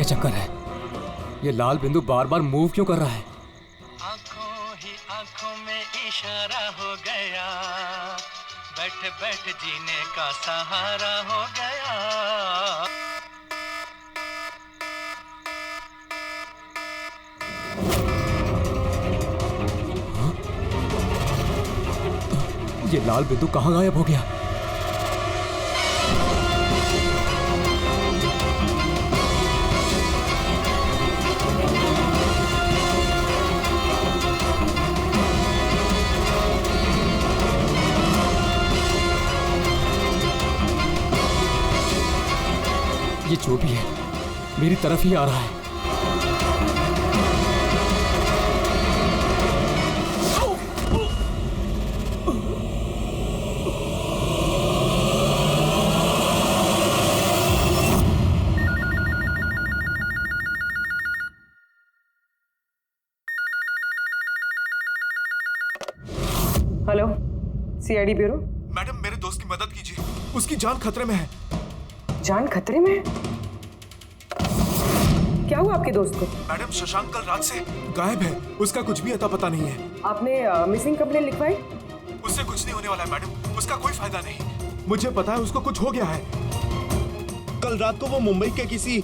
क्या चक्कर है? ये लाल बिंदु बार बार मूव क्यों कर रहा है? आंखों ही आंखों में इशारा हो गया, बैठ बैठ जीने का सहारा हो गया। ये लाल बिंदु कहाँ गायब हो गया? ये जो भी है मेरी तरफ ही आ रहा है। Hello, CID bureau. मैडम मेरे दोस्त की मदद कीजिए, उसकी जान खतरे में है। जान खतरे में है? क्या हुआ आपके दोस्त को? मैडम शशांक कल रात से गायब है, उसका कुछ भी अता पता नहीं है। आपने मिसिंग कंप्लेंट लिखवाई? उससे कुछ नहीं होने वाला है मैडम, उसका कोई फायदा नहीं। मुझे पता है उसको कुछ हो गया है। कल रात को वो मुंबई के किसी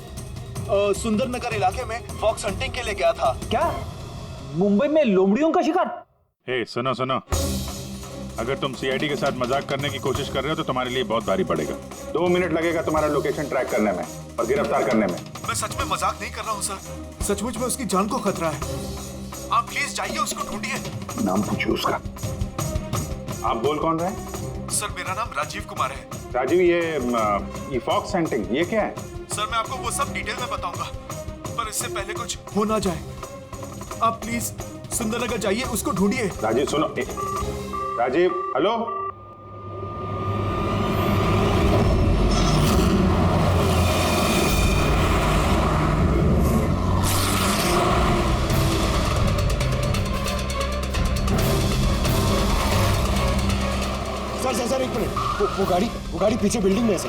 सुंदर नगर इलाके में फॉक्स हंटिंग के लिए गया था। क्या मुंबई में लोमड़ियों का शिकार? हे सुनो सुनो, अगर तुम सीआईडी के साथ मजाक करने की कोशिश कर रहे हो तो तुम्हारे लिए बहुत भारी पड़ेगा। 2 मिनट लगेगा तुम्हारा लोकेशन ट्रैक करने में और गिरफ्तार करने में। मैं सच में मजाक नहीं कर रहा हूँ सर, सचमुच में उसकी जान को खतरा है। आप प्लीज जाइए, उसको ढूंढिए। नाम पूछिए उसका। आप बोल कौन रहे हैं? सर मेरा नाम राजीव कुमार है। राजीव, ये फॉक्स हंटिंग ये क्या है? सर मैं आपको वो सब डिटेल में बताऊंगा, पर इससे पहले कुछ हो ना जाए। आप प्लीज सुंदरनगर जाइए, उसको ढूंढिए। राजीव सुनो, राजीव हेलो। सर एक मिनट, वो गाड़ी पीछे बिल्डिंग में है सर।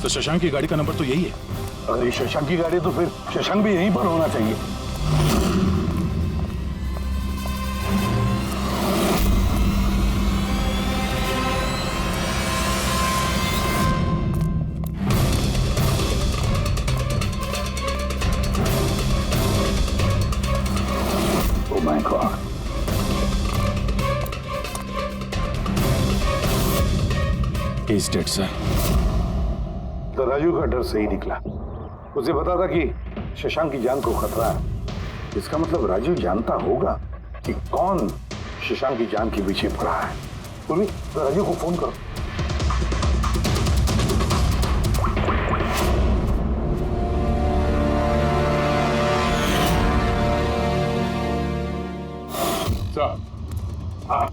तो शशांक की गाड़ी का नंबर तो यही है। अगर ये शशांक की गाड़ी है तो फिर शशांक भी यहीं पर होना चाहिए। Oh my God, He's dead, sir. तो राजू का डर सही निकला। उसे पता था कि शशांक की जान को खतरा है। इसका मतलब राजू जानता होगा कि कौन शशांक की जान के पीछे पड़ा है। तो राजू को फोन करो। हाँ।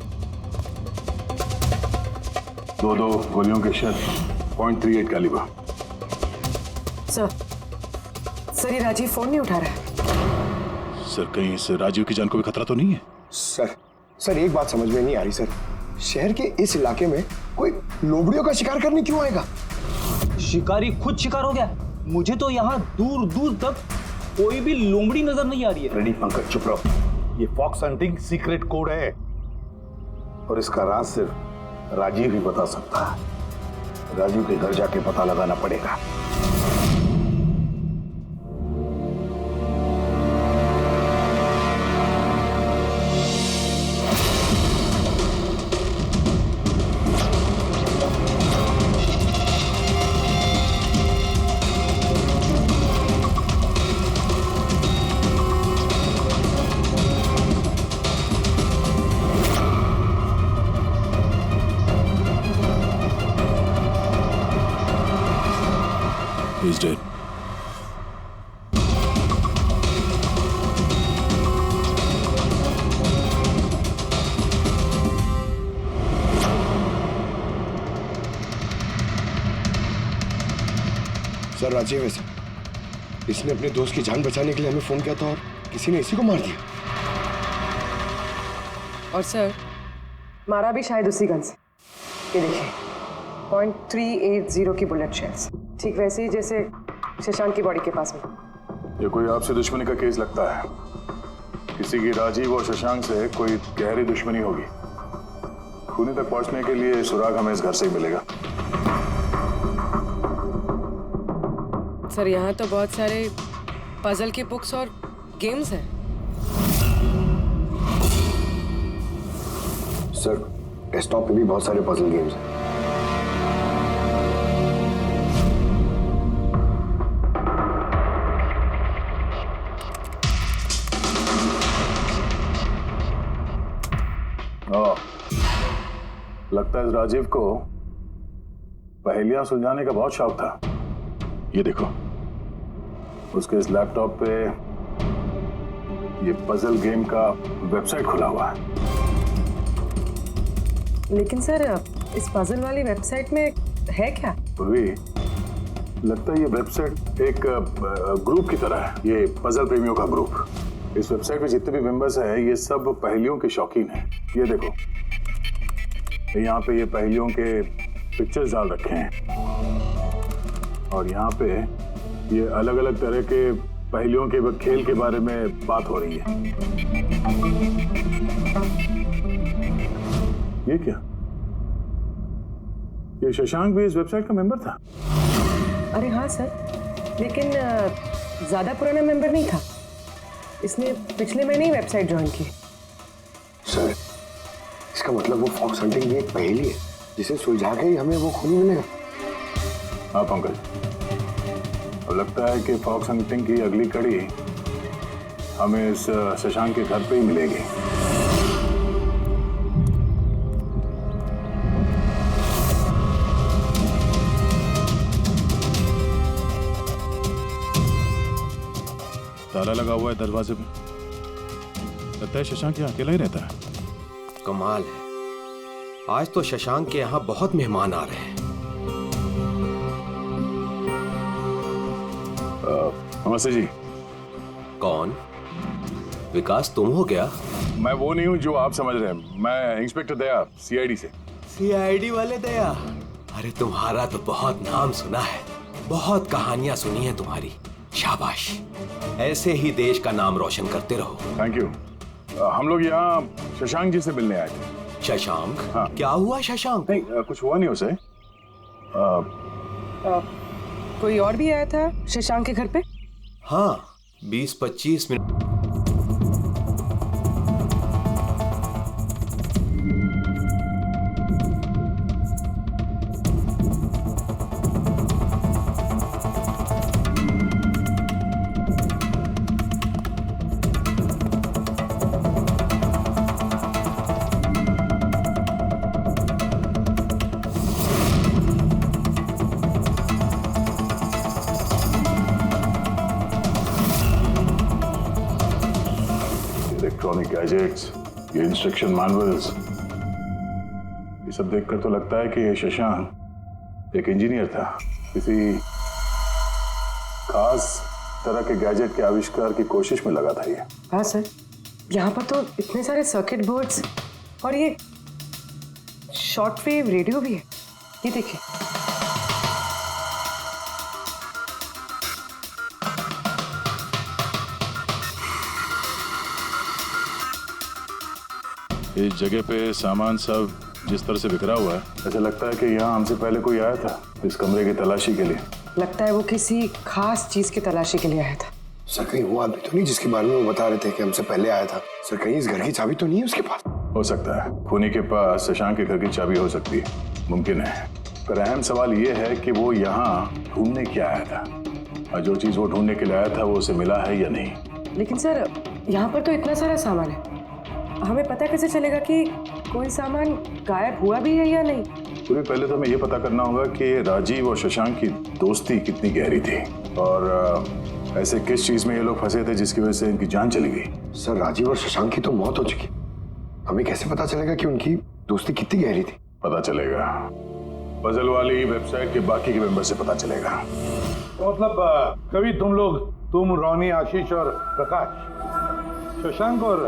2 गोलियों के शट, .38 कैलिबर। सर ये राजीव फोन नहीं उठा रहा है। सर कहीं इस राजीव की जान को भी खतरा तो नहीं है? सर एक बात समझ में नहीं आ रही सर, शहर के इस इलाके में कोई लोमड़ियों का शिकार करने क्यों आएगा? शिकारी खुद शिकार हो गया। मुझे तो यहाँ दूर दूर तक कोई भी लोमड़ी नजर नहीं आ रही है। रेडी पंकज, चुप रहो। ये फॉक्स हंटिंग सीक्रेट कोड है और इसका राज सिर्फ राजीव ही बता सकता है। राजीव के घर जाके पता लगाना पड़ेगा। He's dead. सर राजीव है सर। इसने अपने दोस्त की जान बचाने के लिए हमें फोन किया था और किसी ने इसी को मार दिया। और सर मारा भी शायद उसी गन से। ये देखिए .380 की बुलेट शेल्स, ठीक वैसे ही जैसे शशांक की बॉडी के पास में। ये कोई आपसे दुश्मनी का केस लगता है। किसी की राजीव और शशांक से कोई गहरी दुश्मनी होगी। खूनी तक पहुंचने के लिए सुराग हमें इस घर से ही मिलेगा। सर यहाँ तो बहुत सारे पजल के बुक्स और गेम्स हैं। सर डेस्कटॉप पे भी बहुत सारे पजल गेम्स हैं। लगता है इस राजीव को पहेलियां सुलझाने का बहुत शौक था। ये देखो, उसके इस लैपटॉप पे ये पजल गेम का वेबसाइट खुला हुआ है। लेकिन सर इस पजल वाली वेबसाइट में है क्या? पूर्वी, लगता है ये वेबसाइट एक ग्रुप की तरह है। ये पजल प्रेमियों का ग्रुप। इस वेबसाइट पे जितने भी मेंबर्स हैं ये सब पहेलियों के शौकीन हैं। ये देखो, यहाँ पे ये पहेलियों के पिक्चर्स डाल रखे हैं और यहाँ पे ये अलग अलग तरह के पहेलियों के खेल के बारे में बात हो रही है। ये क्या? ये शशांक भी इस वेबसाइट का मेंबर था? अरे हाँ सर, लेकिन ज्यादा पुराना मेंबर नहीं था। इसने पिछले महीने ही वेबसाइट ज्वाइन की। सर इसका मतलब वो फॉक्स हंटिंग की एक पहेली है जिसे सुलझा के ही हमें वो खूनी मिलेगा। हाँ पंकज, अब लगता है कि फॉक्स हंटिंग की अगली कड़ी हमें इस शशांक के घर पे ही मिलेगी। ताला लगा हुआ है दरवाजे पे। लगता है शशांक यहाँ अकेला ही रहता है। कमाल है, आज तो शशांक के यहाँ बहुत मेहमान आ रहे हैं। नमस्ते जी। कौन? विकास तुम हो क्या? मैं वो नहीं हूँ जो आप समझ रहे हैं। मैं इंस्पेक्टर दया, सीआईडी से। सीआईडी वाले दया? अरे तुम्हारा तो बहुत नाम सुना है, बहुत कहानियां सुनी है तुम्हारी। शाबाश, ऐसे ही देश का नाम रोशन करते रहो। Thank you. हम लोग यहाँ शशांक जी से मिलने आए थे। शशांक? हाँ। क्या हुआ शशांक? नहीं, कुछ हुआ नहीं उसे। कोई और भी आया था शशांक के घर पे? हाँ, 20-25 मिनट। इलेक्ट्रॉनिक गैजेट्स, ये इंस्ट्रक्शन मैनुअल्स, ये सब देखकर तो लगता है कि ये शशांक एक इंजीनियर था। किसी खास तरह के गैजेट के आविष्कार की कोशिश में लगा था ये। हाँ सर, यहाँ पर तो इतने सारे सर्किट बोर्ड्स और ये शॉर्ट वेव रेडियो भी है। ये देखिए। इस जगह पे सामान सब जिस तरह से बिखरा हुआ है, ऐसा लगता है कि यहाँ हमसे पहले कोई आया था इस कमरे की तलाशी के लिए। लगता है वो किसी खास चीज की तलाशी के लिए आया था। सर कहीं वो आदमी तो नहीं जिसके बारे में वो बता रहे थे कि हमसे पहले आया था? सर कहीं इस घर की चाबी तो नहीं है उसके पास? हो सकता है खूनी के पास शशांक के घर की चाबी हो सकती है, मुमकिन है। पर अहम सवाल ये है कि वो यहाँ ढूंढने क्या आया था, और जो चीज वो ढूंढने के लिए आया था वो उसे मिला है या नहीं। लेकिन सर यहाँ पर तो इतना सारा सामान है, हमें पता कैसे चलेगा कि कोई सामान गायब हुआ भी है या नहीं? पूरी पहले तो हमें ये पता करना होगा कि राजीव और शशांक की दोस्ती कितनी गहरी थी और ऐसे किस चीज में ये लोग फंसे थे जिसकी वजह से इनकी जान चली गई। सर राजीव और शशांक की तो मौत हो चुकी, हमें कैसे पता चलेगा कि उनकी दोस्ती कितनी गहरी थी? पता चलेगा, पजल वाली वेबसाइट के बाकी के मेंबर से पता चलेगा। तो मतलब कभी तुम लोग तुम, रोनी, आशीष और प्रकाश शशांक और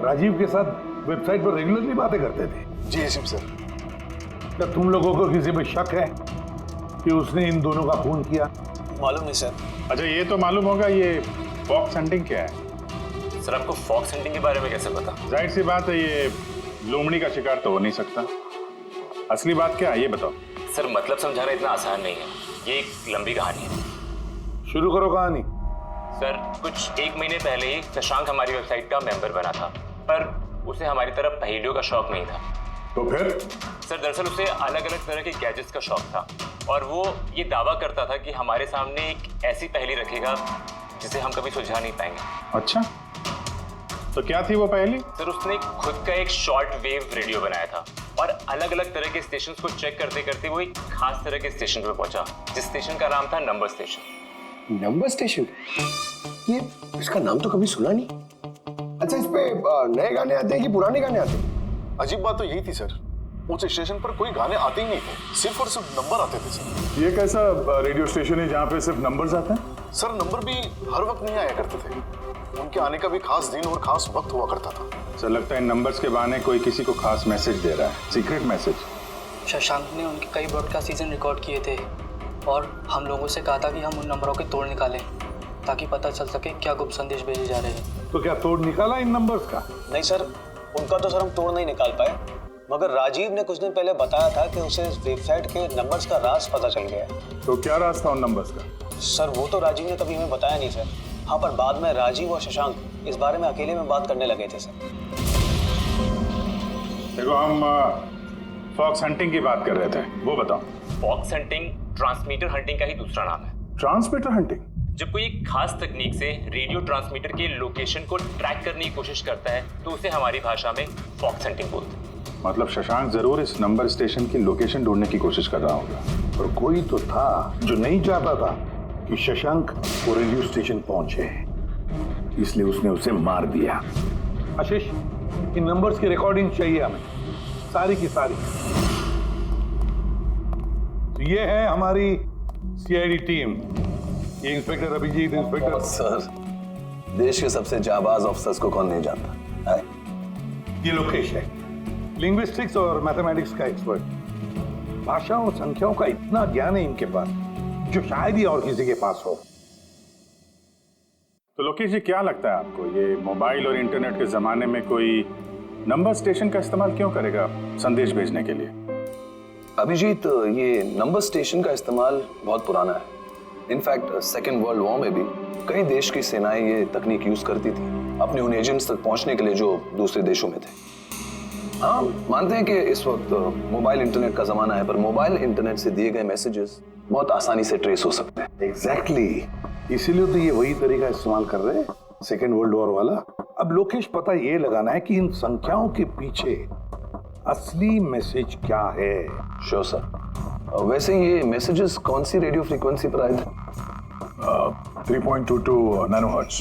राजीव के साथ वेबसाइट पर रेगुलरली बातें करते थे। जी एसीपी सर। क्या तुम लोगों को किसी पे शक है कि उसने इन दोनों का खून किया? मालूम नहीं सर। अच्छा, ये तो मालूम होगा ये फॉक्स हंटिंग क्या है? सर आपको फॉक्स हंटिंग के बारे में कैसे पता? जाहिर सी बात है, ये लोमड़ी का शिकार तो हो नहीं सकता। असली बात क्या है ये बताओ। सर मतलब समझाना इतना आसान नहीं है, ये एक लंबी कहानी है। शुरू करो कहानी। सर कुछ 1 महीने पहले ही शशांक हमारी वेबसाइट का मेंबर बना था, पर उसे हमारी तरफ पहेलियों का शौक नहीं था। तो फिर? सर दरअसल उसे अलग अलग तरह के गैजेट्स का शौक था और वो ये दावा करता था कि हमारे सामने एक ऐसी पहेली रखेगा जिसे हम कभी सुलझा नहीं पाएंगे। अच्छा, तो क्या थी वो पहेली? सर उसने खुद का एक शॉर्ट वेव रेडियो बनाया था और अलग अलग तरह के स्टेशंस को चेक करते करते वो एक खास तरह के स्टेशन पे पहुंचा, जिस स्टेशन का नाम था नंबर स्टेशन। Number station? ये इसका नाम तो कभी सुना नहीं। अच्छा, इस पे नए गाने आते हैं कि पुराने गाने आते हैं? अजीब बात तो यही थी सर, उस स्टेशन पर कोई गाने आते ही नहीं थे, सिर्फ और सिर्फ नंबर आते थे सर। ये कैसा रेडियो स्टेशन है जहाँ पे सिर्फ नंबर्स आते हैं? सर नंबर भी हर वक्त नहीं आया करते थे, उनके आने का भी खास दिन और खास वक्त हुआ करता था। सर लगता है नंबर्स के बहाने कोई किसी को खास मैसेज दे रहा है, सीक्रेट मैसेज। शशांक ने उनके कई ब्रॉडकास्ट सीजन रिकॉर्ड किए थे और हम लोगों से कहा था कि हम उन नंबरों के तोड़ निकालें ताकि पता चल सके क्या गुप्त संदेश भेजे जा रहे हैं। तो क्या तोड़ निकाला इन नंबर्स का? नहीं सर, उनका तो सर हम तोड़ नहीं निकाल पाए, मगर राजीव ने कुछ दिन पहले बताया था कि उसे इस वेबसाइट के नंबर्स का राज पता चल गया है। तो क्या राज था उन नंबर्स का? सर वो तो राजीव ने कभी हमें बताया नहीं सर। हाँ, पर बाद में राजीव और शशांक इस बारे में अकेले में बात करने लगे थे सर। देखो, हम फॉक्स हंटिंग की बात कर रहे थे, वो बताओ। फॉक्स हंटिंग ट्रांसमीटर हंटिंग का ही दूसरा नाम है। Transmitter hunting? जब कोई एक खास तकनीक से रेडियो ट्रांसमीटर के लोकेशन को ट्रैक करने की कोशिश करता है तो उसे हमारी भाषा में फॉक्स हंटिंग बोलते हैं। मतलब शशांक जरूर इस नंबर स्टेशन की लोकेशन ढूंढने की कोशिश कर रहा होगा। और कोई तो था जो नहीं चाहता था कि शशांक वो रेडियो स्टेशन पहुंचे, इसलिए उसने उसे मार दिया। आशीष, इन नंबर्स की रिकॉर्डिंग चाहिए हमें, सारी की सारी। तो ये है हमारी सीआईडी टीम। ये इंस्पेक्टर अभिजीत, इंस्पेक्टर सर, देश के सबसे जाबाज ऑफिसर्स को कौन नहीं जानता है? ये लोकेश है, लिंग्विस्टिक्स और मैथमेटिक्स का एक्सपर्ट। भाषाओं और संख्याओं का इतना ज्ञान है इनके पास जो शायद ही और किसी के पास हो। तो लोकेश जी, क्या लगता है आपको ये मोबाइल और इंटरनेट के जमाने में कोई नंबर स्टेशन का इस्तेमाल क्यों करेगा संदेश भेजने के लिए? अभिजीत, ये नंबर स्टेशन का इस्तेमाल बहुत पुराना है। इनफैक्ट सेकेंड वर्ल्ड वॉर में भी कई देश की सेनाएं ये तकनीक यूज करती थी अपने उन एजेंट्स तक पहुंचने के लिए जो दूसरे देशों में थे। हाँ, मानते हैं कि इस वक्त मोबाइल इंटरनेट का जमाना है, पर मोबाइल इंटरनेट से दिए गए मैसेजेस बहुत आसानी से ट्रेस हो सकते हैं। एग्जैक्टली, इसीलिए तो ये वही तरीका इस्तेमाल कर रहे हैं, सेकेंड वर्ल्ड वॉर वाला। अब लोकेश, पता ये लगाना है कि इन संख्याओं के पीछे असली मैसेज क्या है। Sure sir. वैसे ये मैसेजेस कौन सी रेडियो फ्रीक्वेंसी पर आए थे? 3.22 नैनोहर्ट्ज।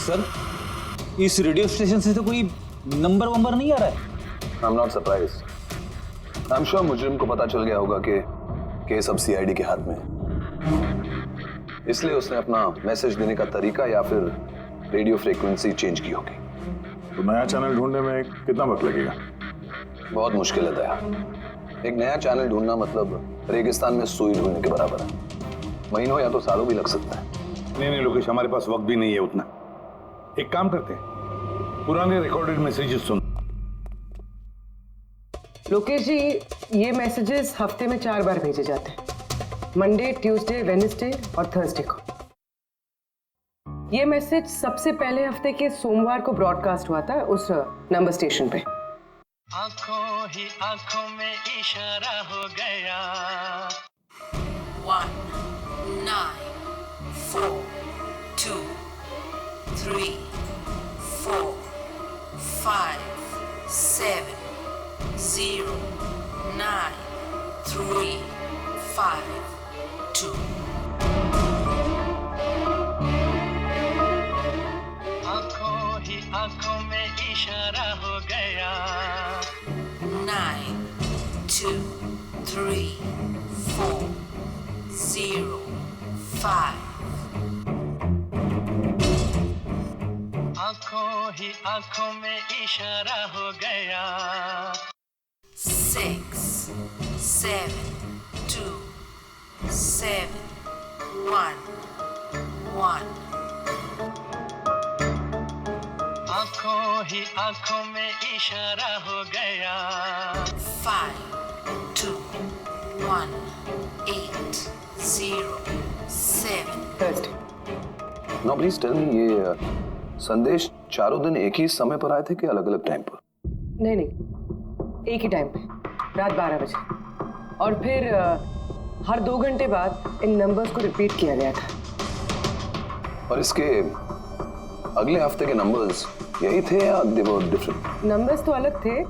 सर, इस रेडियो स्टेशन से तो कोई नंबर वंबर नहीं आ रहा है। I am not surprised. I am sure मुजरिम को पता चल गया होगा कि केस अब सीआईडी के हाथ में है, इसलिए उसने अपना मैसेज देने का तरीका या फिर रेडियो फ्रीक्वेंसी चेंज की होगी। तो नया चैनल ढूंढने में कितना वक्त लगेगा? बहुत मुश्किल है दया। एक नया चैनल ढूंढना मतलब रेगिस्तान में सुई ढूंढने के बराबर है। महीनों या तो सालों भी लग सकता है। नहीं लोकेश, हमारे पास वक्त भी नहीं है उतना। एक काम करते हैं, पुराने रिकॉर्डेड मैसेजेस सुन। लोकेश जी, ये मैसेजेस हफ्ते में 4 बार भेजे जाते हैं, मंडे, ट्यूसडे, वेडनेसडे और थर्सडे को। ये मैसेज सबसे पहले हफ्ते के सोमवार को ब्रॉडकास्ट हुआ था उस नंबर स्टेशन पे। आंखों ही आंखों में इशारा हो गया। 1 9 4 2 3 4 5 7 0 9 3 5 2। आंखों ही आंखों में इशारा हो गया। 3, 4, 0, 5. आंखों ही आंखों में इशारा हो गया 6, 7, 2, 7, 1, 1. आंखों ही आंखों में इशारा हो गया 5, 2, 1, 8, 0, 7. Now please tell me, ये संदेश चारों दिन एक ही समय पर आए थे कि अलग अलग टाइम पर? नहीं, एक ही टाइम पे, रात 12 बजे। और फिर हर 2 घंटे बाद इन नंबर्स को रिपीट किया गया था। और इसके अगले हफ्ते के नंबर्स यही थे या दे वर डिफरेंट? नंबर्स तो अलग थे,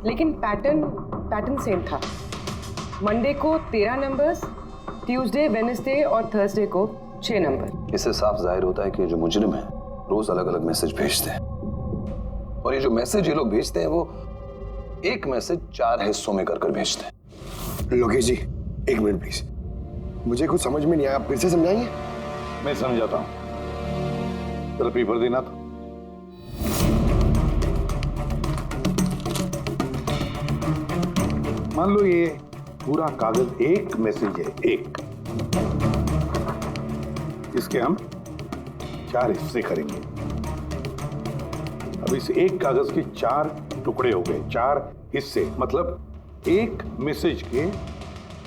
लेकिन पैटर्न सेम था। मंडे को 13 नंबर्स, ट्यूसडे, वेडनेसडे और थर्सडे को 6 नंबर। इससे साफ जाहिर होता है कि जो मुजरिम है रोज अलग अलग मैसेज भेजते हैं, और ये जो मैसेज ये लोग भेजते हैं वो एक मैसेज 4 हिस्सों में कर भेजते हैं। लोकेश जी, 1 मिनट प्लीज, मुझे कुछ समझ में नहीं आया, आप फिर से समझाएंगे? मैं समझाता हूं, चलो पेपर देना तो। मान लो ये पूरा कागज एक मैसेज है, एक, इसके हम 4 हिस्से करेंगे। अब इस एक कागज के 4 टुकड़े हो गए, 4 हिस्से, मतलब एक मैसेज के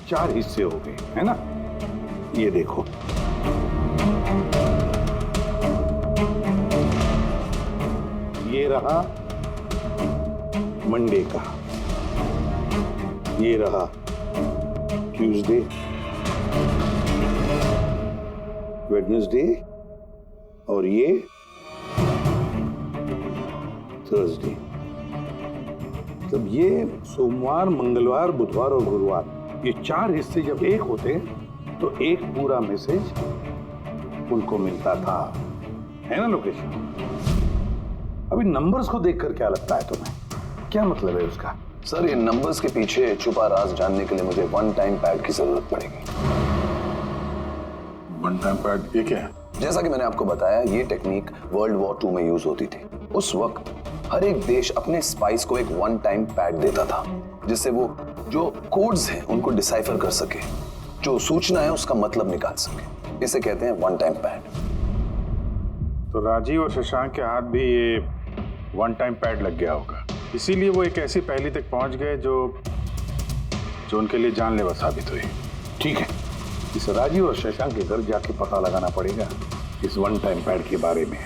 4 हिस्से हो गए, है ना? ये देखो, ये रहा मंडे का, ये रहा ट्यूसडे, वेडनेसडे और ये थर्सडे। मतलब ये सोमवार, मंगलवार, बुधवार और गुरुवार, ये 4 हिस्से जब एक होते तो एक पूरा मैसेज उनको मिलता था, है ना लोकेश? अभी नंबर्स को देखकर क्या लगता है तुम्हें, क्या मतलब है उसका? सर, ये नंबर्स के पीछे छुपा राज जानने के लिए मुझे 1 टाइम पैड की जरूरत पड़ेगी। 1 टाइम पैड, ये क्या है? जैसा कि मैंने आपको बताया, ये टेक्निक वर्ल्ड वॉर 2 में यूज होती थी। उस वक्त हर एक देश अपने स्पाइस को एक 1 टाइम पैड देता था, जिससे वो जो कोड्स हैं उनको डिसाइफर कर सके, जो सूचना है उसका मतलब निकाल सके। इसे कहते हैं 1 टाइम पैड। तो राजीव और शशांक के हाथ भी ये 1 टाइम पैड लग गया होगा, इसीलिए वो एक ऐसी पहेली तक पहुंच गए जो उनके लिए जानलेवा साबित हुई। ठीक है, इस राजीव और शशांक के घर जाके पता लगाना पड़ेगा इस 1 टाइम पैड के बारे में।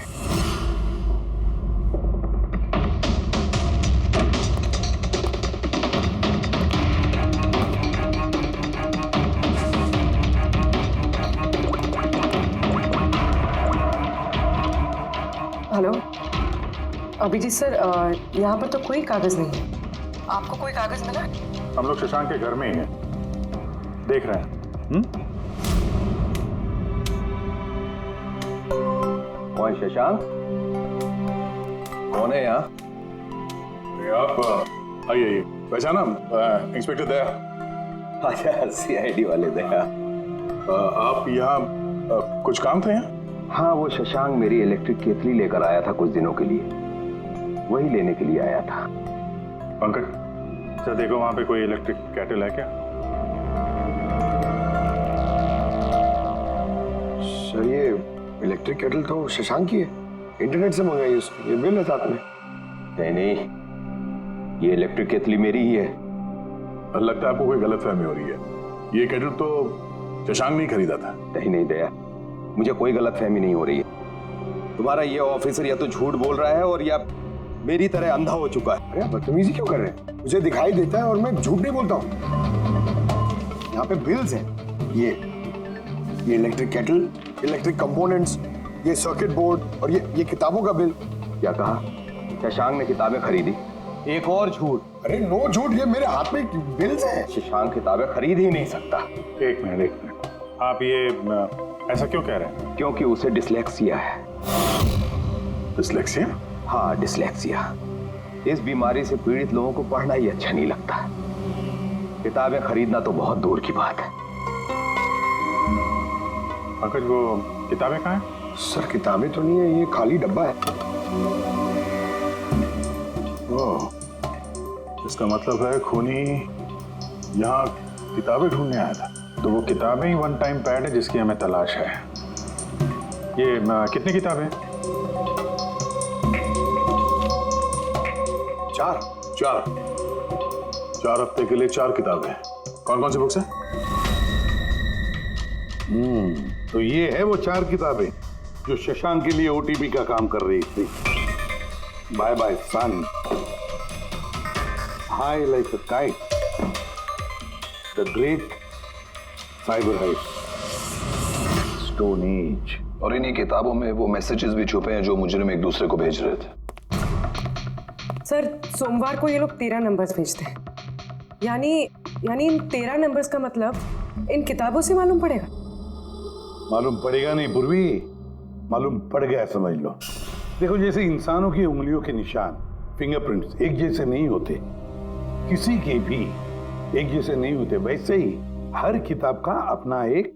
हेलो अभिजीत सर, यहाँ पर तो कोई कागज नहीं है। आपको कोई कागज मिला? हम लोग शशांक के घर में ही हैं, देख रहे हैं। कौन शशांक? कौन है यहाँ? आप आइए। वैसा ना इंस्पेक्टर दया। अच्छा, सीआईडी वाले दया। आप यहाँ कुछ काम था यहाँ? हाँ, वो शशांक मेरी इलेक्ट्रिक केतली लेकर आया था कुछ दिनों के लिए, वही लेने के लिए आया था। पंकज, सर देखो वहां पे कोई इलेक्ट्रिक केटल है क्या? सर, ये इलेक्ट्रिक केटल तो शशांक की है, इंटरनेट से मंगाई उसने, ये बिल है साथ में। नहीं, ये इलेक्ट्रिक केतली मेरी ही है। लगता है आपको कोई गलतफहमी हो रही है, ये केटल तो शशांक ने खरीदा था। नहीं दया, मुझे कोई गलतफहमी नहीं हो रही है। तुम्हारा ये ऑफिसर या तो झूठ बोल रहा है और या मेरी तरह अंधा हो चुका है। अरे बदतमीजी क्यों कर रहे हैं? मुझे दिखाई देता है और मैं झूठ नहीं बोलता हूँ। यहाँ पे बिल्स हैं, ये इलेक्ट्रिक केटल, इलेक्ट्रिक कंपोनेंट्स, ये सर्किट बोर्ड और ये किताबों का बिल। क्या कहा? शशांक ने किताबें खरीदी? एक और झूठ। अरे नो झूठ, ये मेरे हाथ में बिल्स हैं। शशांक किताबें खरीद ही नहीं सकता। एक मिनट, आप ये ऐसा क्यों कह रहे हैं? क्योंकि उसे डिसलेक्सिया है। डिसलेक्सिया? हाँ, डिसलेक्सिया। इस बीमारी से पीड़ित लोगों को पढ़ना ही अच्छा नहीं लगता। किताबें खरीदना तो बहुत दूर की बात है। पंकज वो किताबें कहाँ हैं? सर किताबें तो नहीं है, ये खाली डब्बा है। ओह, इसका मतलब है खूनी यहाँ किताबें ढूंढने आया था। तो वो किताबें ही वन टाइम पैड है जिसकी हमें तलाश है। ये कितनी किताबें? 4 हफ्ते के लिए 4 किताबें। कौन कौन सी बुक्स हैं? तो ये है वो 4 किताबें जो शशांक के लिए ओटीपी का काम कर रही थी। Bye bye son, high like a kite, the great cyber heist, stone age. और इन्हीं किताबों में वो मैसेजेस भी छुपे हैं जो मुजरिम एक दूसरे को भेज रहे थे। सर सोमवार को ये लोग 13 नंबर्स भेजते हैं, यानी इन 13 नंबर्स का मतलब इन किताबों से मालूम पड़ेगा। मालूम पड़ेगा नहीं पूर्वी, मालूम पड़ गया समझ लो। देखो जैसे इंसानों की उंगलियों के निशान, फिंगरप्रिंट्स एक जैसे नहीं होते, किसी के भी एक जैसे नहीं होते, वैसे ही हर किताब का अपना एक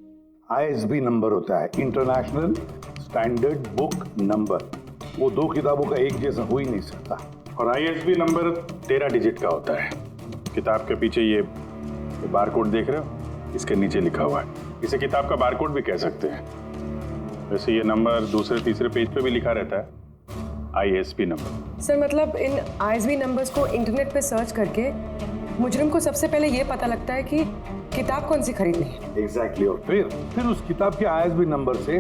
ISB नंबर होता है, इंटरनेशनल स्टैंडर्ड बुक नंबर। वो 2 किताबों का एक जैसा हो ही नहीं सकता। और ISB नंबर 13 डिजिट का होता है। किताब के पीछे ये बारकोड देख रहे हो, इसके नीचे लिखा हुआ है। इसे किताब का बारकोड भी कह सकते हैं। वैसे ये नंबर दूसरे तीसरे पेज पे भी लिखा रहता है, ISB नंबर। सर मतलब इन ISB नंबर्स को इंटरनेट पे सर्च करके मुजरिम को सबसे पहले ये पता लगता है कि किताब कौन सी खरीदनी है। एग्जैक्टली। और फिर उस किताब के ISB नंबर से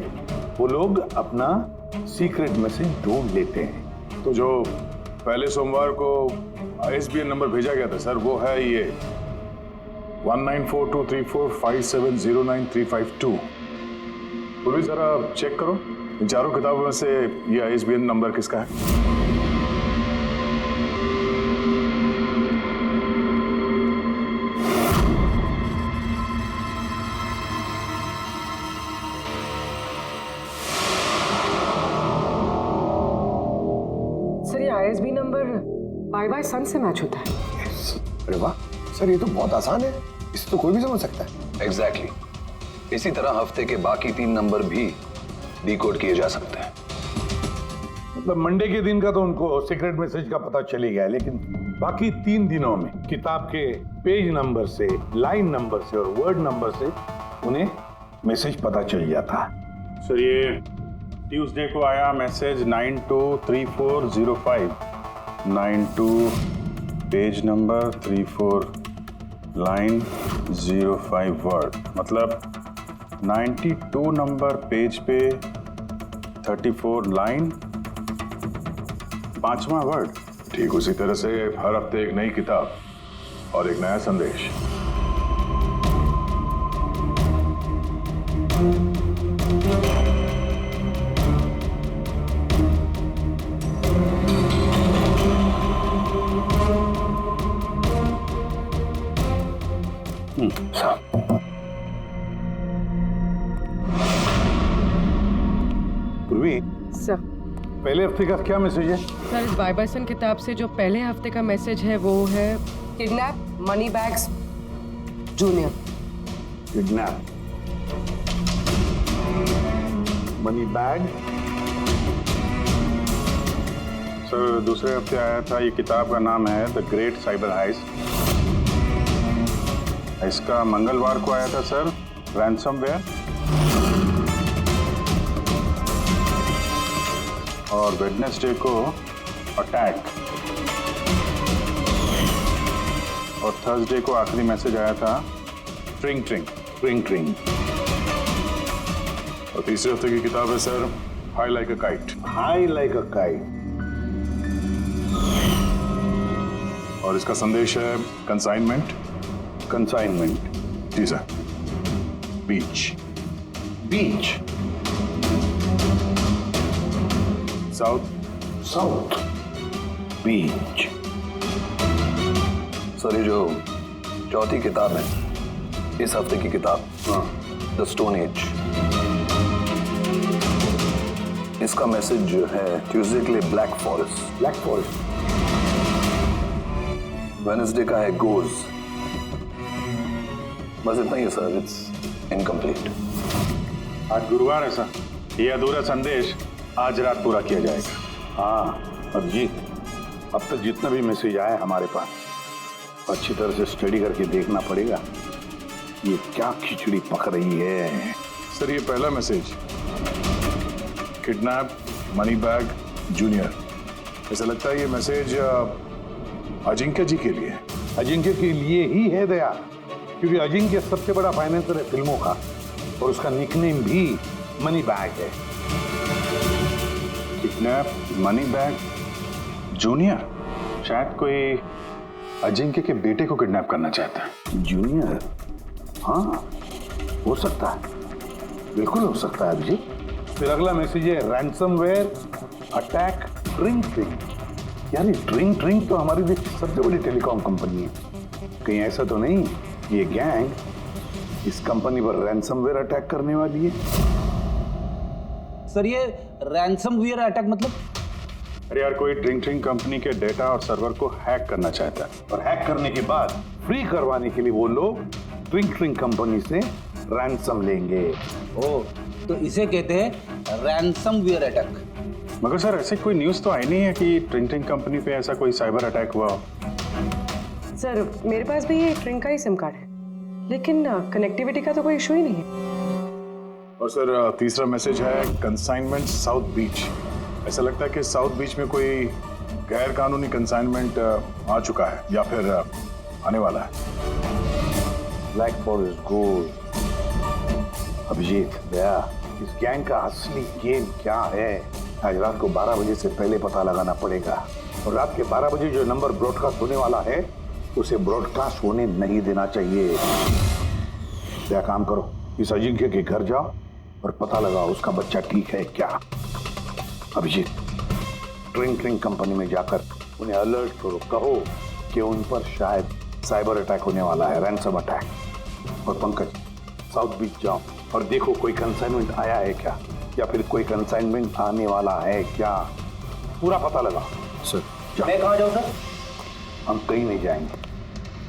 वो लोग अपना सीक्रेट मैसेज ढूंढ लेते हैं। तो जो पहले सोमवार को ISBN नंबर भेजा गया था सर, वो है ये 19423457099352। पूर्वी जरा चेक करो इन 4 किताबों में से ये ISBN नंबर किसका है। ISB नंबर बाय सन से मैच होता है। अरे वाह सर, ये तो बहुत आसान है, इसे तो कोई भी समझ सकता है। एग्जैक्टली। इसी तरह हफ्ते के बाकी 3 नंबर भी डिकोड किए जा सकते हैं। मतलब मंडे के दिन का तो उनको सीक्रेट मैसेज का पता चल ही गया, लेकिन बाकी 3 दिनों में किताब के पेज नंबर से, लाइन नंबर से और वर्ड नंबर से उन्हें मैसेज पता चल जाता। सर ये ट्यूसडे को आया message 923405, 92 page number 34 line 05 word, मतलब 92 नंबर पेज पे 34 लाइन 5वां वर्ड। ठीक उसी तरह से हर हफ्ते एक नई किताब और एक नया संदेश। पूर्वी सर, पहले हफ्ते का क्या मैसेज है? सर इस बाय सन किताब से जो पहले हफ्ते का मैसेज है वो है kidnap money bags junior. Kidnap money bag. Sir दूसरे हफ्ते आया था, ये किताब का नाम है द ग्रेट साइबर हाइस्ट। इसका मंगलवार को आया था सर, रैंसमवेयर। और वेडनेसडे को अटैक। और थर्सडे को आखिरी मैसेज आया था ट्रिंग ट्रिंग ट्रिंग ट्रिंग। और तीसरे हफ्ते की किताब है sir high like a kite. High like a kite. और इसका संदेश है कंसाइनमेंट। कंसाइनमेंट जी सर। बीच। बीच। South Beach. सर ये जो चौथी किताब है, इस हफ्ते की किताब, द स्टोन एज, इसका मैसेज जो है ट्यूसडे के लिए black forest. Black forest. Wednesday का है गोज, बस इतना ही है सर, इट्स इनकम्प्लीट। आज गुरुवार है सर, ये अधूरा संदेश आज रात पूरा किया जाएगा। हाँ अभिजीत, अब तक जितना भी मैसेज आया हमारे पास अच्छी तरह से स्टडी करके देखना पड़ेगा ये क्या खिचड़ी पक रही है। सर ये पहला message, kidnap money bag junior. ऐसा लगता है ये मैसेज अजिंक्य जी के लिए है। अजिंक्य के लिए ही है दया, क्योंकि अजिंक्य सबसे बड़ा फाइनेंसर है फिल्मों का और उसका निकनेम भी मनी बैग है। किडनैप मनी बैग जूनियर, शायद कोई अजिंक्य के बेटे को किडनैप करना चाहता है। जूनियर? हाँ हो सकता है, बिल्कुल हो सकता है अभिजीत। फिर अगला मैसेज है रैंसमवेयर अटैक ड्रिंक ड्रिंक। यार ड्रिंक ड्रिंक तो हमारी देश की सबसे बड़ी टेलीकॉम कंपनी है, कहीं ऐसा तो नहीं ये गैंग इस कंपनी पर रैंसमवेयर अटैक करने वाली है? सर ये रैंसमवेयर अटैक मतलब? अरे यार कोई ड्रिंक कंपनी के डेटा और सर्वर को हैक करना चाहता है और हैक करने के बाद फ्री करवाने के लिए वो लोग ड्रिंक कंपनी से रैंसम लेंगे। ओह, तो इसे कहते हैं रैंसमवेयर अटैक। मगर सर ऐसे कोई न्यूज़ तो आई नहीं है कि ड्रिंक कंपनी पे ऐसा कोई साइबर अटैक हुआ। सर मेरे पास भी ये ड्रिंक का ही सिम कार्ड है, लेकिन कनेक्टिविटी का तो कोई इशू ही नहीं है। और सर तीसरा मैसेज है कंसाइनमेंट साउथ बीच। ऐसा लगता है कि साउथ बीच में कोई गैर कानूनी कंसाइनमेंट आ चुका है या फिर आने वाला है। Black Forest Gold. Abhijeet Daya, इस गैंग का असली गेम क्या है आज रात को 12 बजे से पहले पता लगाना पड़ेगा। और रात के 12 बजे जो नंबर ब्रॉडकास्ट होने वाला है उसे ब्रॉडकास्ट होने नहीं देना चाहिए। क्या काम करो, इस अजिंक्य के घर जाओ और पता लगाओ उसका बच्चा ठीक है क्या। अभिजीत ड्रिंक कंपनी में जाकर उन्हें अलर्ट करो, कहो कि उन पर शायद साइबर अटैक होने वाला है, रैंसम अटैक। और पंकज साउथ बीच जाओ और देखो कोई कंसाइनमेंट आया है क्या या फिर कोई कंसाइनमेंट आने वाला है क्या, पूरा पता लगाओ। सर मैं कहाँ जाऊँ सर? हम कहीं नहीं जाएंगे,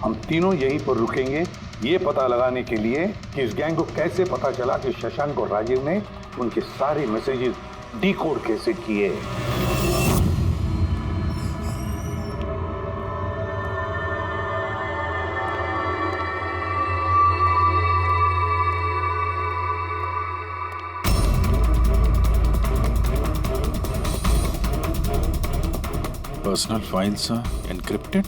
हम तीनों यहीं पर रुकेंगे ये पता लगाने के लिए कि इस गैंग को कैसे पता चला कि शशांक और राजीव ने उनके सारे मैसेजेस डिकोड कैसे किए। Personal files encrypted.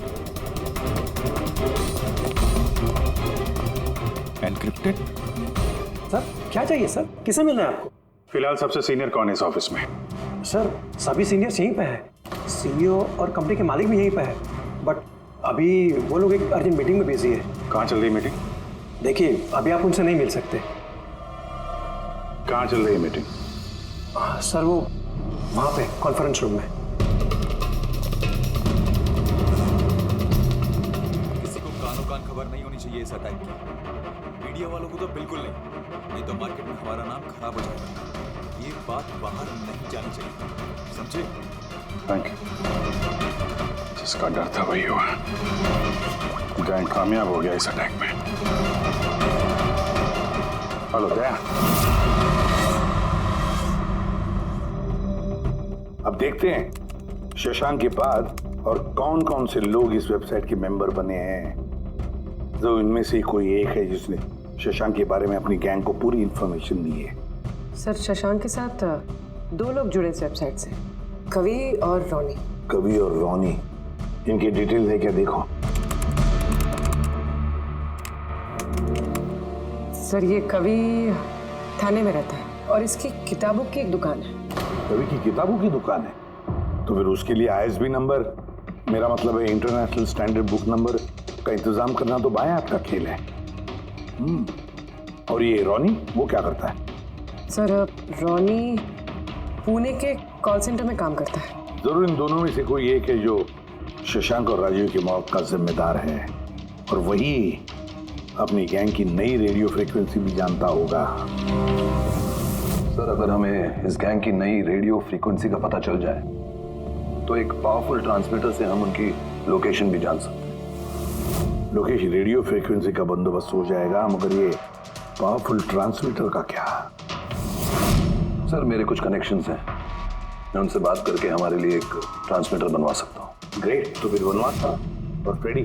सर क्या चाहिए सर, किसे मिलना है आपको? फिलहाल सबसे सीनियर कौन है इस ऑफिस में? सर सभी सीनियर्स यहीं पे हैं, सीईओ और कंपनी के मालिक भी यहीं पे है, बट अभी वो लोग एक अर्जेंट मीटिंग में बिजी है। कहाँ चल रही मीटिंग? देखिए अभी आप उनसे नहीं मिल सकते। कहाँ चल रही है मीटिंग? सर वो वहाँ पे कॉन्फ्रेंस रूम में। किसी को कानो कान खबर नहीं होनी चाहिए ऐसा टाइप की, मीडिया वालों को तो बिल्कुल नहीं तो मार्केट में हमारा नाम खराब हो जाएगा। ये बात बाहर नहीं जानी चाहिए, समझे? Thank you. जिसका डर था वही हुआ, गैंग कामयाब हो गया इस अटैक में। हेलो दया। अब देखते हैं शशांक के बाद और कौन कौन से लोग इस वेबसाइट के मेंबर बने हैं। जो इनमें से कोई एक है जिसने शशांक के बारे में अपनी गैंग को पूरी इंफॉर्मेशन दी है। सर शशांक के साथ 2 लोग जुड़े इस वेबसाइट से, कवि और रोनी। कवि और रोनी, इनकी डिटेल है क्या? देखो सर ये कवि थाने में रहता है और इसकी किताबों की एक दुकान है। कवि की किताबों की दुकान है तो फिर उसके लिए ISB नंबर, मेरा मतलब है इंटरनेशनल स्टैंडर्ड बुक नंबर का इंतजाम करना तो बाया आपका खेल है। और ये रोनी वो क्या करता है? सर रोनी पुणे के कॉल सेंटर में काम करता है। जरूर इन दोनों में से कोई एक है जो शशांक और राजीव की मौत का जिम्मेदार है और वही अपनी गैंग की नई रेडियो फ्रीक्वेंसी भी जानता होगा। सर अगर हमें इस गैंग की नई रेडियो फ्रीक्वेंसी का पता चल जाए तो एक पावरफुल ट्रांसमीटर से हम उनकी लोकेशन भी जान सकते हैं। लोकेश, रेडियो फ्रीक्वेंसी का बंदोबस्त हो जाएगा, मगर ये पावरफुल ट्रांसमीटर का क्या? सर मेरे कुछ कनेक्शंस हैं, मैं उनसे बात करके हमारे लिए एक ट्रांसमीटर बनवा सकता हूँ। ग्रेट, तो फिर बनवाता। और फ्रेडी,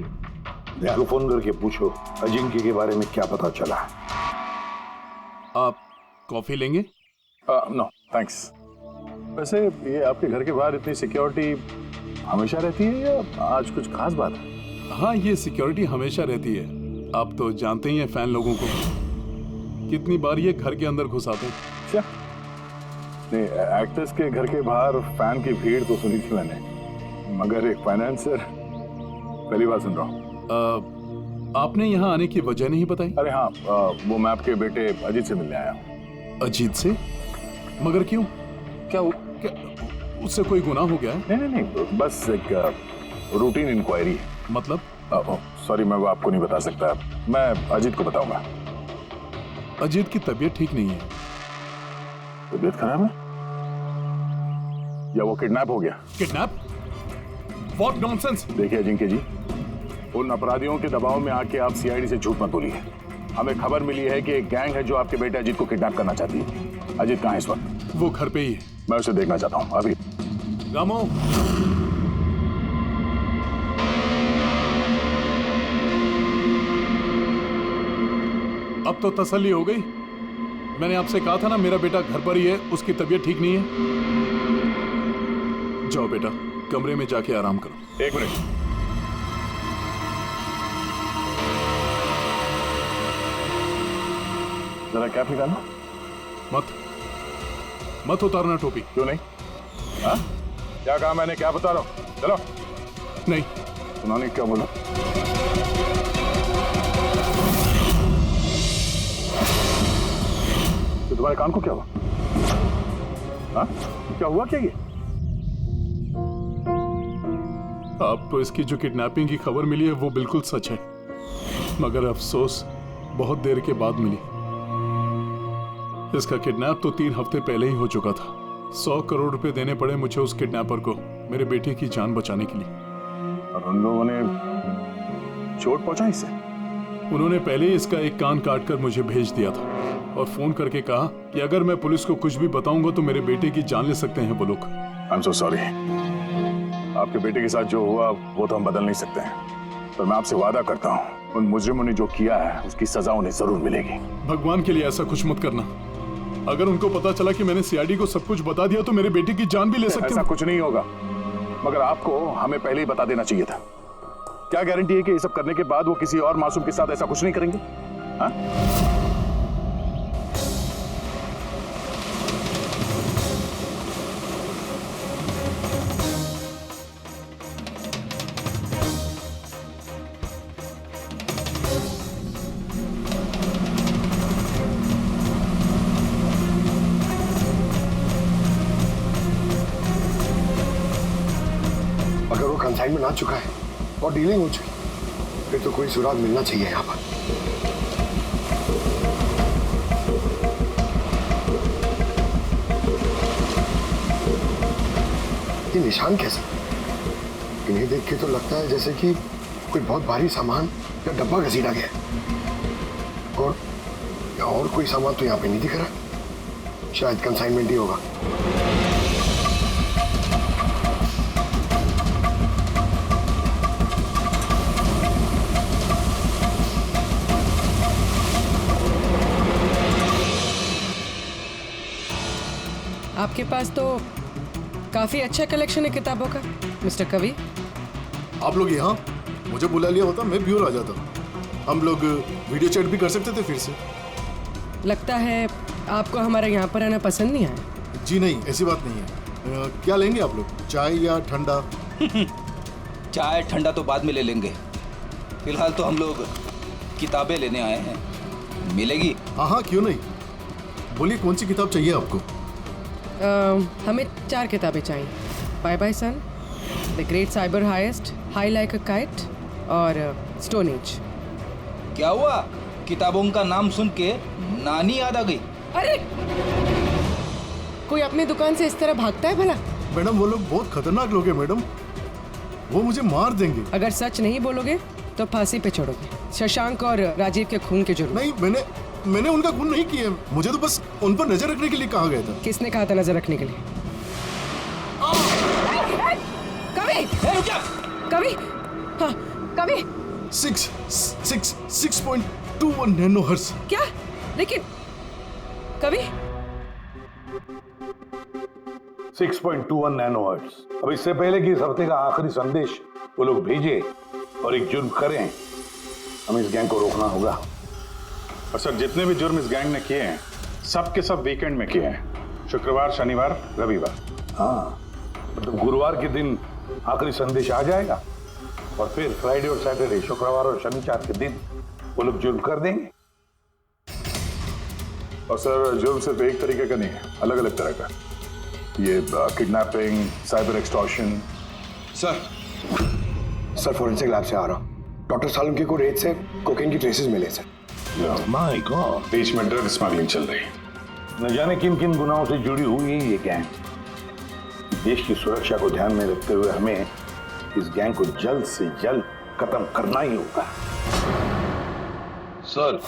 को फोन करके पूछो अजिंक्य के बारे में क्या पता चला। आप कॉफी लेंगे? No thanks. वैसे ये आपके घर के बाहर इतनी सिक्योरिटी हमेशा रहती है या आज कुछ खास बात है? हाँ, ये सिक्योरिटी हमेशा रहती है। आप तो जानते ही हैं फैन लोगों को, कितनी बार ये घर के अंदर घुस आते हैं। क्या नहीं, एक्टर्स के घर के बाहर फैन की भीड़ तो सुनी थी मैंने, मगर एक फाइनेंसर पहली बार सुन रहा हूँ। आपने यहाँ आने की वजह नहीं बताई? अरे हाँ, वो मैं आपके बेटे अजीत से मिलने आया हूँ। अजीत से? मगर क्यों? क्या उससे कोई गुनाह हो गया है? नहीं, बस एक रूटीन इंक्वायरी है। मतलब? सॉरी, मैं वो आपको नहीं बता सकता, मैं अजीत को बताऊंगा। अजीत की तबीयत ठीक नहीं है। तबीयत खराब है या वो किडनैप हो गया? किडनैप? What nonsense! देखिए अजिंक्य जी, उन अपराधियों के दबाव में आके आप सीआईडी से झूठ मत बोलिए। हमें खबर मिली है कि एक गैंग है जो आपके बेटे अजीत को किडनैप करना चाहती है। अजीत कहाँ है इस वक्त? वो घर पे ही है। मैं उसे देखना चाहता हूँ अभी। रामो, अब तो तसल्ली हो गई। मैंने आपसे कहा था ना, मेरा बेटा घर पर ही है, उसकी तबीयत ठीक नहीं है। जाओ बेटा, कमरे में जाके आराम करो। एक मिनट, जरा कैप निकालना। मत उतारना टोपी। क्यों नहीं? हाँ? क्या कहा मैंने? क्या बता रहा हूँ? चलो। नहीं। उन्होंने क्या बोला? तो तुम्हारे कान को क्या हुआ? हाँ? क्या हुआ क्या ये? आपको इसकी जो किडनैपिंग की खबर मिली है वो बिल्कुल सच है, मगर अफसोस बहुत देर के बाद मिली। इसका किडनैप तो 3 हफ्ते पहले ही हो चुका था। 100 करोड़ रुपए देने पड़े मुझे उस किडनैपर को, मेरे बेटे की जान बचाने के लिए। और उन लोगों ने चोट पहुंचाई इसे? उन्होंने पहले ही इसका एक कान काट कर मुझे भेज दिया था और फोन करके कहा कि अगर मैं पुलिस को कुछ भी बताऊंगा तो मेरे बेटे की जान ले सकते हैं वो लोग। I am so sorry. आपके बेटे के साथ जो हुआ वो तो हम बदल नहीं सकते हैं, पर मैं आपसे वादा करता हूँ उन मुजरिमों ने जो किया है उसकी सजा उन्हें जरूर मिलेगी। भगवान के लिए ऐसा कुछ मत करना। अगर उनको पता चला कि मैंने सीआईडी को सब कुछ बता दिया तो मेरे बेटे की जान भी ले सकते हैं। ऐसा कुछ नहीं होगा, मगर आपको हमें पहले ही बता देना चाहिए था। क्या गारंटी है कि ये सब करने के बाद वो किसी और मासूम के साथ ऐसा कुछ नहीं करेंगे? हाँ? अगर वो कंसाइनमेंट आ चुका है और डीलिंग हो चुकी, फिर तो कोई सुराग मिलना चाहिए यहाँ पर। ये निशान कैसे? इन्हें देख के तो लगता है जैसे कि कोई बहुत भारी सामान या डब्बा घसीटा गया है। और कोई सामान तो यहाँ पे नहीं दिख रहा। शायद कंसाइनमेंट ही होगा। आपके पास तो काफी अच्छा कलेक्शन है किताबों का, मिस्टर कवि। आप लोग यहाँ मुझे बुला लिया होता मैं भी और आ जाता। हम लोग वीडियो चैट भी कर सकते थे फिर से। लगता है आपको हमारा यहाँ पर आना पसंद नहीं आया। जी नहीं, ऐसी बात नहीं है। क्या लेंगे आप लोग, चाय या ठंडा? चाय ठंडा तो बाद में ले लेंगे, फिलहाल तो हम लोग किताबें लेने आए हैं। मिलेगी? हाँ, क्यों नहीं। बोलिए कौन सी किताब चाहिए आपको? हमें 4 किताबें चाहिए। Bye bye son, the great cyber heist, high like a kite और स्टोन एज। क्या हुआ? किताबों का नाम सुन के नानी याद आ गई? अरे कोई अपनी दुकान से इस तरह भागता है भला? मैडम वो लोग बहुत खतरनाक लोग हैं मैडम, वो मुझे मार देंगे। अगर सच नहीं बोलोगे तो फांसी पे चढ़ोगे शशांक और राजीव के खून के जुर्म। नहीं, मैंने उनका खून नहीं किया। मुझे तो बस उन पर नजर रखने के लिए कहा गया था। किसने कहा था नजर रखने के लिए? कवि! कवि! हाँ, कवि! 6.21 नैनोहर्ट्ज। क्या? लेकिन कवि 6.21 नैनोहर्ट्ज। अब इससे पहले कि इस हफ्ते का आखिरी संदेश वो लोग भेजे और एक जुर्म करें, हमें इस गैंग को रोकना होगा। और सर, जितने भी जुर्म इस गैंग ने किए हैं सब के सब वीकेंड में किए हैं। शुक्रवार, शनिवार, रविवार। हाँ, मतलब गुरुवार के दिन आखिरी संदेश आ जाएगा और फिर फ्राइडे और सैटरडे, शुक्रवार और शनिवार के दिन वो लोग जुर्म कर देंगे। और सर, जुर्म सिर्फ एक तरीके का नहीं है, अलग अलग तरह का। ये kidnapping, cyber extortion. Sir forensic lab से आ रहा हूँ। डॉक्टर सालुंके को रेत से कोकेन की ट्रेसेस मिले सर। माय गॉड, बीच में ड्रग स्मगलिंग चल रही है। न जाने किन किन गुनाहों से जुड़ी हुई है ये गैंग। देश की सुरक्षा को ध्यान में रखते हुए हमें इस गैंग को जल्द से जल्द खत्म करना ही होगा। Sir,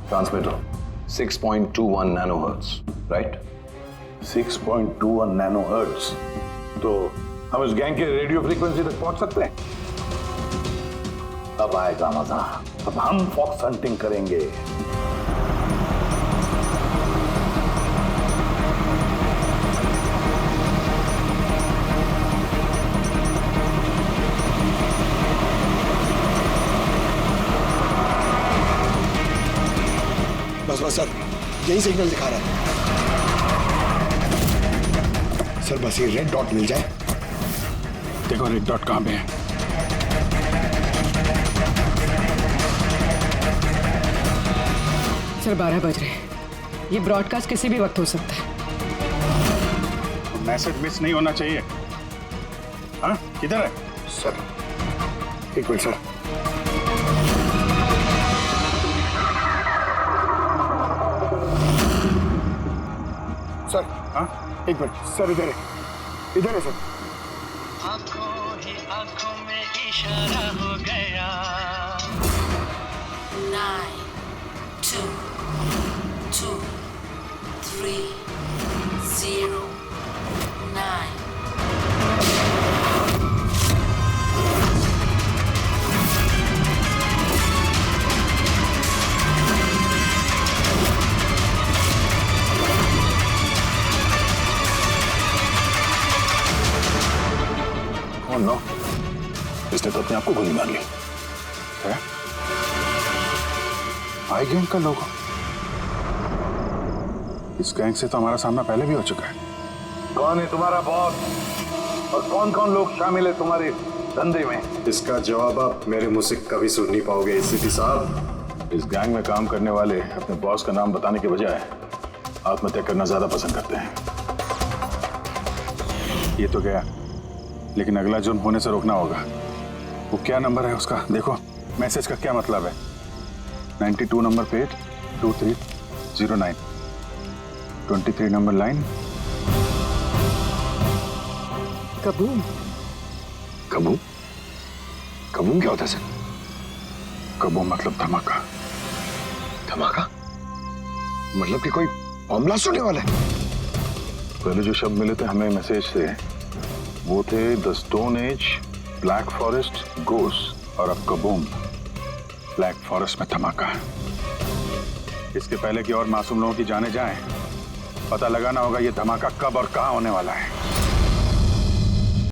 transmitter 6.21 nanohertz, right? 6.21 nanohertz. तो हम इस गैंग के रेडियो फ्रीक्वेंसी तक पहुंच सकते हैं। अब आएगा मजा। अब हम फॉक्स हंटिंग करेंगे। बस सर, यही सिग्नल दिखा रहा है सर। बस ये रेड डॉट मिल जाए। देखो रेड डॉट कहां पे है। सर 12 बज रहे हैं। ये ब्रॉडकास्ट किसी भी वक्त हो सकता है। मैसेज मिस नहीं होना चाहिए। हाँ, किधर है सर? एक मिनट सर। सर, हाँ, एक मिनट सर। इधर है सर। आंखों ही आंखों में इशारा हो गया। 9, 2, 2, 3, 0, 9. Oh no, इसने तो अपने आप को गोली मार ली है। आई गैंग का लोगो। इस गैंग से तो हमारा सामना पहले भी हो चुका है। कौन है तुम्हारा बॉस और कौन कौन लोग शामिल है तुम्हारे धंधे में? इसका जवाब आप मेरे मुंह से कभी सुन नहीं पाओगे एसीपी साहब। इस गैंग में काम करने वाले अपने बॉस का नाम बताने के बजाय आत्महत्या करना ज्यादा पसंद करते हैं। ये तो गया, लेकिन अगला जुर्म होने से रोकना होगा। वो क्या नंबर है उसका देखो। मैसेज का क्या मतलब है? 92 नंबर पेट 2309 23 number line. Kaboom. Kaboom? Kaboom क्या होता है सर? कबूम मतलब धमाका। धमाका मतलब कि कोई बम ब्लास्ट होने वाला है? पहले जो शब्द मिले थे हमें मैसेज से वो थे the stone age, black forest, ghost, और अब कबूम, ब्लैक फॉरेस्ट में धमाका। इसके पहले कि और मासूम लोगों की जाने जाएं, पता लगाना होगा ये धमाका कब और कहां होने वाला है।